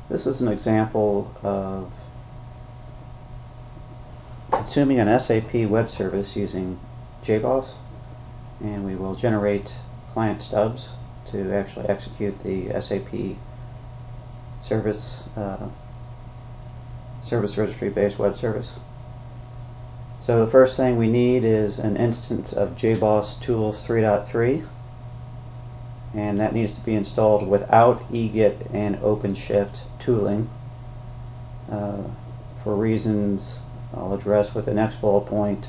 This is an example of consuming an SAP web service using JBoss, and we will generate client stubs to actually execute the SAP Services Registry based web service. So the first thing we need is an instance of JBoss Tools 3.3, and that needs to be installed without eGet and OpenShift tooling for reasons I'll address with the next bullet point.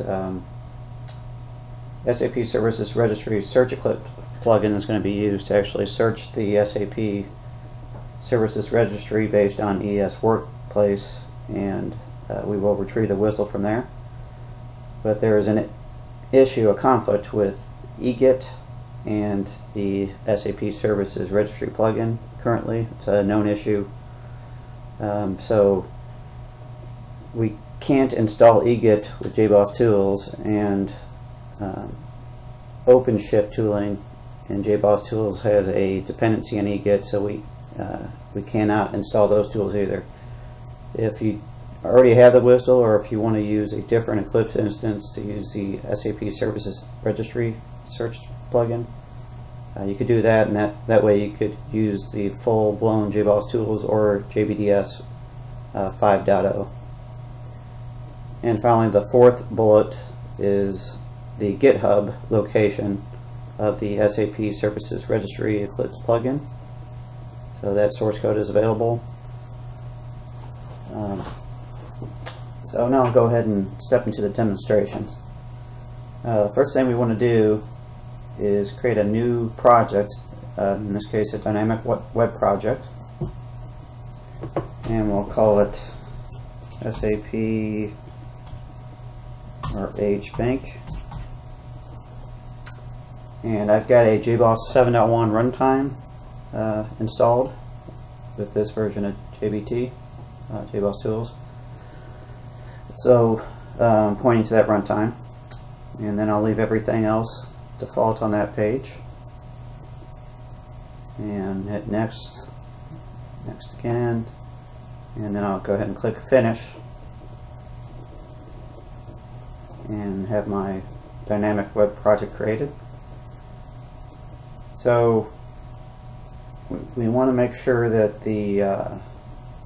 SAP Services Registry Search Eclipse plugin is going to be used to actually search the SAP Services Registry based on ES Workplace, and we will retrieve the WSDL from there. But there is an issue, a conflict with eGet and the SAP Services Registry plugin currently. It's a known issue. So we can't install eGet with JBoss Tools, and OpenShift tooling and JBoss Tools has a dependency on eGet, so we cannot install those tools either. If you already have the WSDL, or if you want to use a different Eclipse instance to use the SAP Services Registry search plugin, you could do that, and that way you could use the full-blown JBoss Tools or JBDS 5.0. And finally, the fourth bullet is the GitHub location of the SAP Services Registry Eclipse plugin. So that source code is available. So now I'll go ahead and step into the demonstration. First thing we want to do is create a new project, in this case a dynamic web project, and we'll call it SAP RH Bank. And I've got a JBoss 7.1 runtime installed with this version of JBT, JBoss Tools. So I'm pointing to that runtime, and then I'll leave everything else default on that page, and hit next, next again, and then I'll go ahead and click finish and have my dynamic web project created. So we want to make sure that the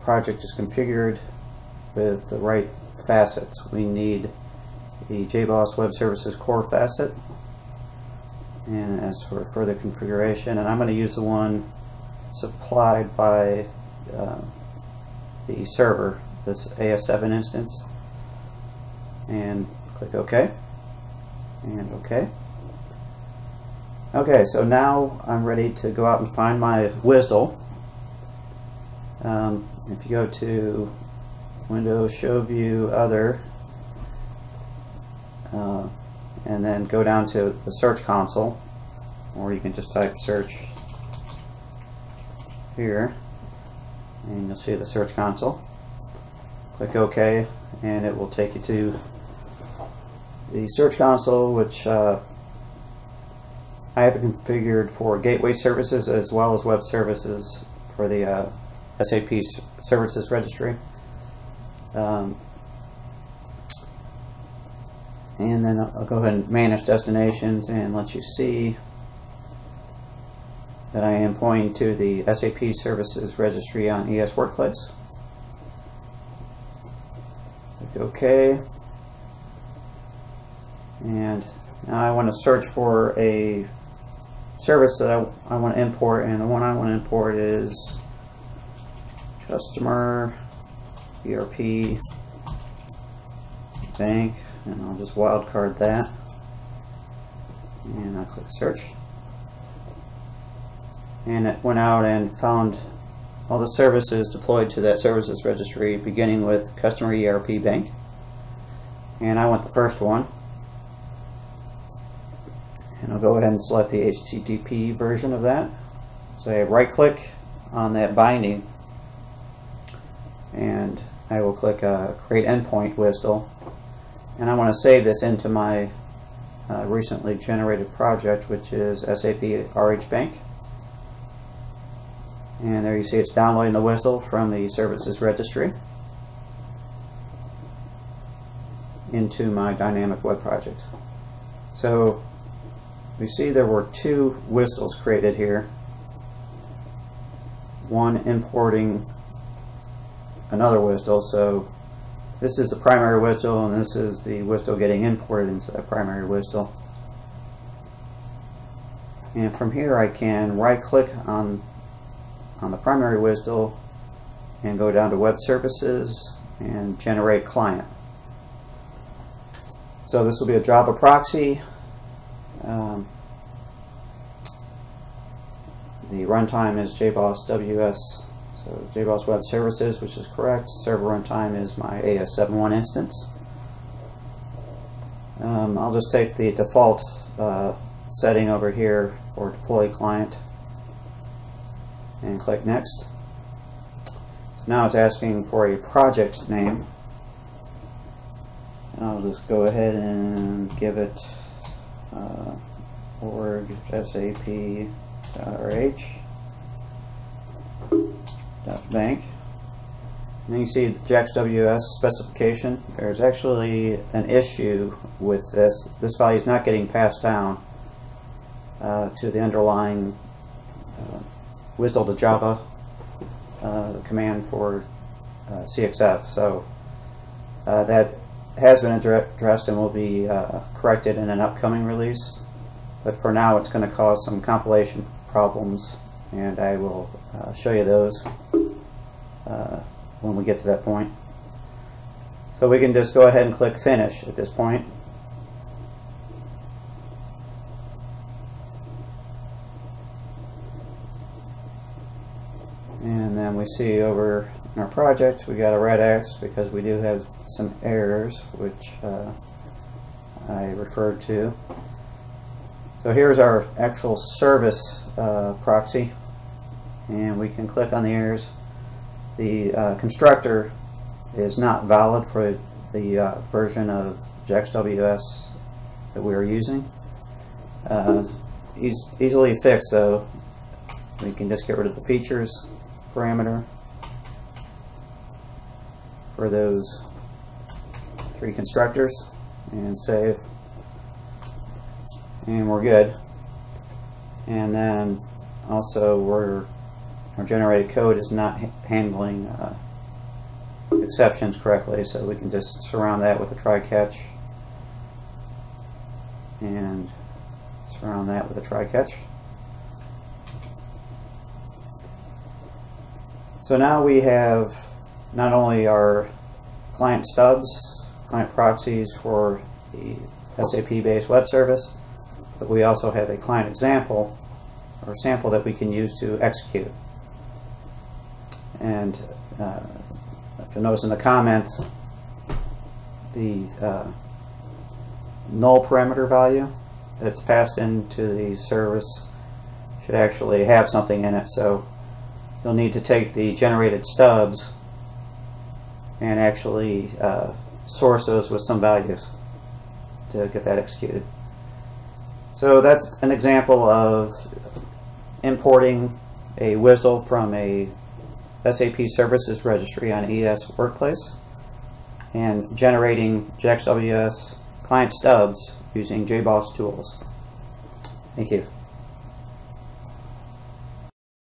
project is configured with the right facets. We need the JBoss Web Services core facet, and as for further configuration, and I'm going to use the one supplied by the server, this AS7 instance, and click OK, and OK. Okay, so now I'm ready to go out and find my WSDL. If you go to Windows, Show View, Other, and then go down to the Search Console, or you can just type search here, and you'll see the Search Console. Click OK, and it will take you to the Search Console, which I have it configured for gateway services as well as web services for the SAP Services Registry. And then I'll go ahead and manage destinations and let you see that I am pointing to the SAP Services Registry on ES Workplace. Click OK. And now I want to search for a service that I want to import, and the one I want to import is Customer ERP Bank, and I'll just wildcard that, and I'll click search, and it went out and found all the services deployed to that services registry, beginning with Customer ERP Bank, and I want the first one. And I'll go ahead and select the HTTP version of that. So I right click on that binding, and I will click Create Endpoint WSDL, and I want to save this into my recently generated project, which is SAP RH Bank. And there you see it's downloading the whistle from the Services Registry into my dynamic web project. So we see there were two whistles created here. One importing another whistle. So this is the primary whistle and this is the whistle getting imported into the primary whistle. And from here I can right click on the primary whistle and go down to Web Services and generate client. So this will be a Java proxy. The runtime is JBoss WS, so JBoss Web Services, which is correct. Server runtime is my AS71 instance. I'll just take the default setting over here for deploy client and click next. So now it's asking for a project name. I'll just go ahead and give it org sap.rh .bank. And then you see the JaxWS specification. There's actually an issue with this. This value is not getting passed down to the underlying WSDL to Java command for CXF. So that has been addressed and will be corrected in an upcoming release. But for now it's going to cause some compilation problems, and I will show you those when we get to that point. So we can just go ahead and click finish at this point. And then we see over in our project we got a red X because we do have some errors which I referred to. So here's our actual service proxy, and we can click on the errors. The constructor is not valid for the version of JaxWS that we are using. Easily fixed though. We can just get rid of the features parameter for those three constructors and save, and we're good. And then also our generated code is not handling exceptions correctly, so we can just surround that with a try catch and surround that with a try catch. So now we have not only our client stubs, client proxies for the SAP based web service, but we also have a client example or sample that we can use to execute. And if you'll notice in the comments, the null parameter value that's passed into the service should actually have something in it. So you'll need to take the generated stubs and actually source those with some values to get that executed. So that's an example of importing a WSDL from a SAP Services Registry on ES Workplace and generating JaxWS client stubs using JBoss Tools. Thank you.